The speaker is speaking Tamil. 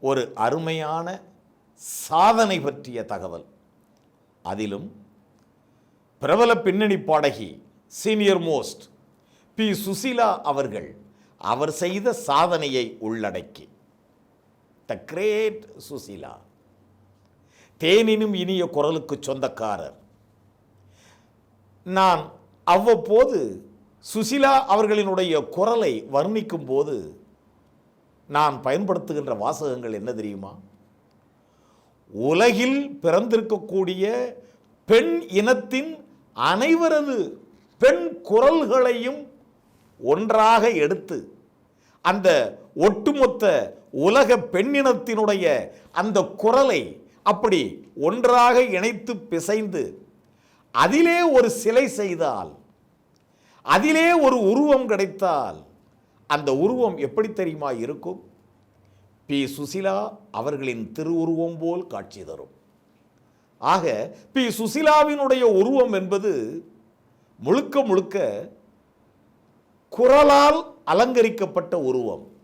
ஒரு அருமையான சாதனை பற்றிய தகவல். அதிலும் பிரபல பின்னணி பாடகி சீனியர் மோஸ்ட் பி. சுசீலா அவர்கள் அவர் செய்த சாதனையை உள்ளடக்கி, த கிரேட் சுசீலா, தேனினும் இனிய குரலுக்கு சொந்தக்காரர். நான் அவ்வப்போது சுசீலா அவர்களினுடைய குரலை வர்ணிக்கும் போது நான் பயன்படுத்துகின்ற வாசகங்கள் என்ன தெரியுமா? உலகில் பிறந்திருக்கக்கூடிய பெண் இனத்தின் அனைவரது பெண் குரல்களையும் ஒன்றாக எடுத்து அந்த ஒட்டுமொத்த உலக பெண்ணினத்தினுடைய அந்த குரலை அப்படி ஒன்றாக இணைத்து பிசைந்து அதிலே ஒரு சிலை செய்தால், அதிலே ஒரு உருவம் கிடைத்தால், அந்த உருவம் எப்படி தெரியுமா இருக்கும்? பி. சுசீலா அவர்களின் திருவுருவம் போல் காட்சி தரும். ஆக பி. சுசீலாவினுடைய உருவம் என்பது முழுக்க முழுக்க குரலால் அலங்கரிக்கப்பட்ட உருவம்.